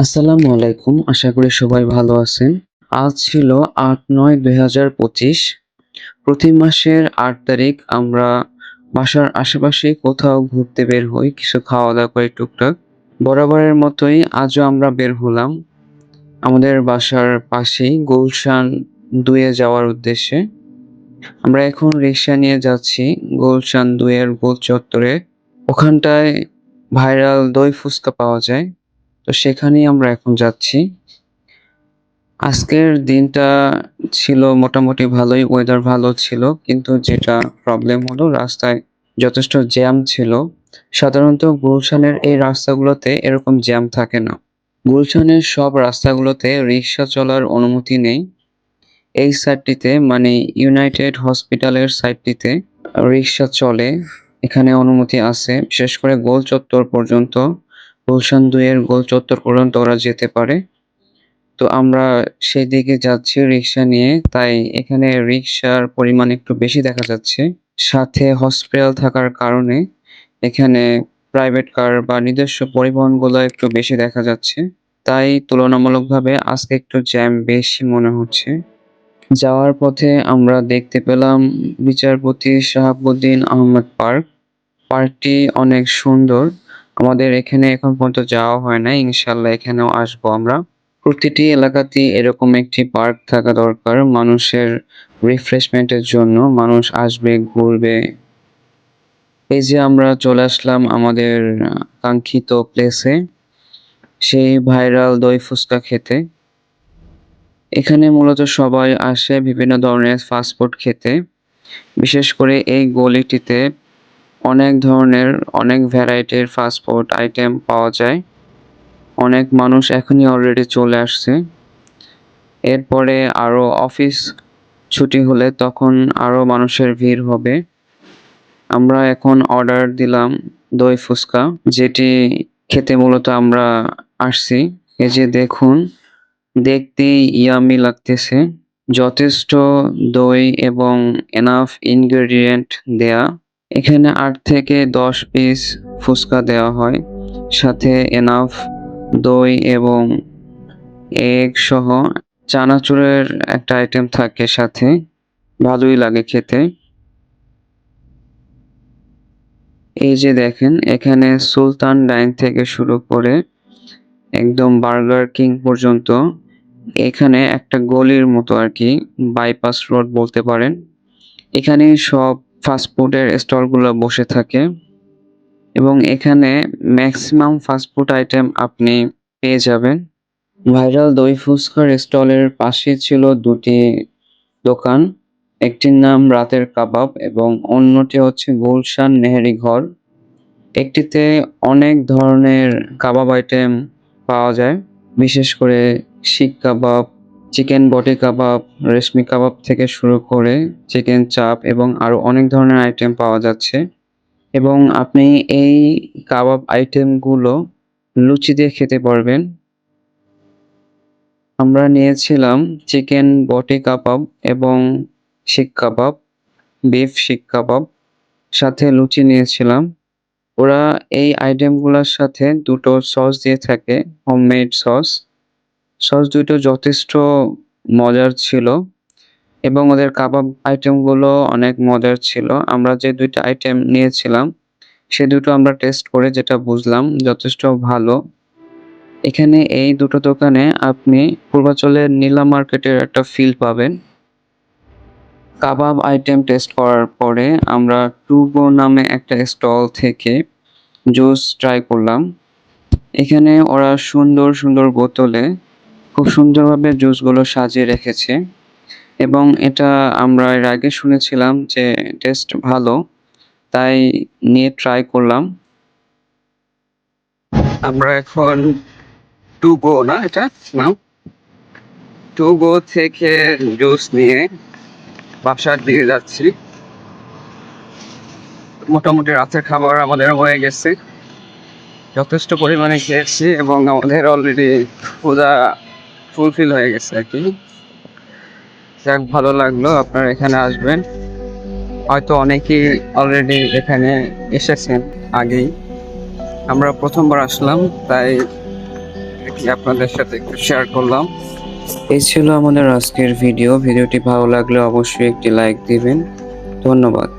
আসসালামু আলাইকুম। আশা করি সবাই ভালো আছেন। আজ ছিল ৮-৯-২০২৫। প্রতি মাসের ৮ তারিখ আমরা বাসার আশেপাশে কোথাও ঘুরতে বের হই, কিছু খাওয়া-দাওয়া করি টুকটাক। বরাবরের মতোই আজও আমরা বের হলাম আমাদের বাসার পাশেই গুলশান ২ এ যাওয়ার উদ্দেশ্যে। আমরা এখন রিক্সা নিয়ে যাচ্ছি গুলশান ২ এর গোল চত্বরে। ওখানটায় ভাইরাল দই ফুচকা পাওয়া যায়। তো সেখানেই আমরা এখন যাচ্ছি। আজকের দিনটা ছিল মোটামুটি ভালোই, ওয়েদার ভালো ছিল। কিন্তু যেটা প্রবলেম হলো রাস্তায় যথেষ্ট জ্যাম ছিল। সাধারণত গুলশানের এই রাস্তাগুলোতে এরকম জ্যাম থাকে না। গুলশানের সব রাস্তাগুলোতে রিক্সা চলার অনুমতি নেই। এই সাইডটিতে মানে ইউনাইটেড হসপিটালের সাইডটিতে রিক্সা চলে। এখানে অনুমতি আছে। বিশেষ করে গোল চত্বর পর্যন্ত, গুলশান ২ এর গোল চত্বর পর্যন্ত ওরা যেতে পারে। তো আমরা সেদিকে যাচ্ছি রিক্সা নিয়ে। তাই এখানে রিক্সার পরিমাণ একটু বেশি দেখা যাচ্ছে। সাথে হসপিটাল থাকার কারণে এখানে প্রাইভেট কার বা নিজস্ব পরিবহনগুলো একটু বেশি দেখা যাচ্ছে। তাই তুলনামূলকভাবে আজকে একটু জ্যাম বেশি মনে হচ্ছে। যাওয়ার পথে আমরা দেখতে পেলাম বিচারপতি শাহাবুদ্দিন আহমেদ পার্ক। পার্কটি অনেক সুন্দর। আমাদের এখানে এখন পর্যন্ত যাওয়া হয় নাই। ইনশাআল্লাহ এখানেও আসবো আমরা। প্রতিটি এলাকাতেই এরকম একটি পার্ক থাকা দরকার মানুষের রিফ্রেশমেন্ট এর জন্য। মানুষ আসবে, ঘুরবে। এই যে আমরা চলে আসলাম আমাদের কাঙ্ক্ষিত প্লেসে, সেই ভাইরাল দই ফুচকা খেতে। এখানে মূলত সবাই আসে বিভিন্ন ধরনের ফাস্ট ফুড খেতে। বিশেষ করে এই গলিটিতে অনেক ধরনের, অনেক ভ্যারাইটির ফাস্ট ফুড আইটেম পাওয়া যায়। অনেক মানুষ এখনই অলরেডি চলে আসছে। এরপরে আরো অফিস ছুটি হলে তখন আরো মানুষের ভিড় হবে। আমরা এখন অর্ডার দিলাম দই ফুচকা, যেটি খেতে মূলত আমরা আসছি। এই যে দেখুন, দেখতেই ইয়াম্মি লাগতেছে। যথেষ্ট দই এবং এনাফ ইনগ্রেডিয়েন্ট দেয়া। এখানে ৮ থেকে ১০ পিস ফুচকা দেওয়া হয়। সাথে এনাফ দই এবং এগ সহ চানাচুরের একটা আইটেম থাকে সাথে। ভালোই লাগে খেতে। এই যে দেখেন, এখানে সুলতান ডাইন থেকে শুরু করে একদম বার্গার কিং পর্যন্ত এখানে একটা গলির মতো আরকি, বাইপাস রোড বলতে পারেন। এখানেই সব ফাস্টফুডের স্টলগুলো বসে থাকে এবং এখানে ম্যাক্সিমাম ফাস্টফুড আইটেম আপনি পেয়ে যাবেন। ভাইরাল দই ফুচকার স্টলের পাশে ছিল ২ টি দোকান। একটির নাম রাতের কাবাব এবং অন্যটি হচ্ছে গুলশান নেহেরি ঘর। একটিতে অনেক ধরনের কাবাব আইটেম পাওয়া যায়। বিশেষ করে শিক কাবাব, চিকেন বটি কাবাব, রেশমি কাবাব থেকে শুরু করে চিকেন চাপ এবং আরো অনেক ধরনের আইটেম পাওয়া যাচ্ছে। এবং আপনি এই কাবাব আইটেমগুলো লুচি দিয়ে খেতে পারবেন। আমরা নিয়েছিলাম চিকেন বটি কাবাব এবং শিক কাবাব, বিফ শিক কাবাব, সাথে লুচি নিয়েছিলাম। ওরা এই আইটেমগুলার সাথে ২ টো সস দিয়ে থাকে, হোমমেড সস। সস ২ টো যথেষ্ট মজার ছিল এবং ওদের কাবাব আইটেমগুলো অনেক মজার ছিল। আমরা যে ২ টা আইটেম নিয়েছিলাম, সে দুটো আমরা টেস্ট করে যেটা বুঝলাম যথেষ্ট ভালো। এখানে এই দুটো দোকানে আপনি পূর্বাচলের নীলা মার্কেটের একটা ফিল পাবেন। কাবাব আইটেম টেস্ট করার পরে আমরা টু গো নামে একটা স্টল থেকে জুস ট্রাই করলাম। এখানে ওরা সুন্দর, সুন্দর বোতলে খুব সুন্দরভাবে জুসগুলো সাজিয়ে রেখেছে এবং এটা আমরা এর আগে শুনেছিলাম যে টেস্ট ভালো, তাই নিয়ে ট্রাই করলাম। আমরা এখন টু গো না এটা নাম? টু গো থেকে জুস নিয়ে বাসার দিকে যাচ্ছি। মোটামুটি রাতের খাবার আমাদের হয়ে গেছে। যথেষ্ট পরিমাণে খেয়েছি এবং আমাদের অলরেডি ক্ষুধা ফুলফিল হয়ে গেছে আরকি। যাক, ভালো লাগলো আপনারা এখানে আসবেন। হয়তো অনেকেই অলরেডি এখানে এসেছেন আগেই। আমরা ১ম বার আসলাম, তাই দেখি আপনাদের সাথে একটু শেয়ার করলাম। এই ছিল আমাদের আজকের ভিডিও। ভিডিওটি ভালো লাগলে অবশ্যই একটি লাইক দিবেন। ধন্যবাদ।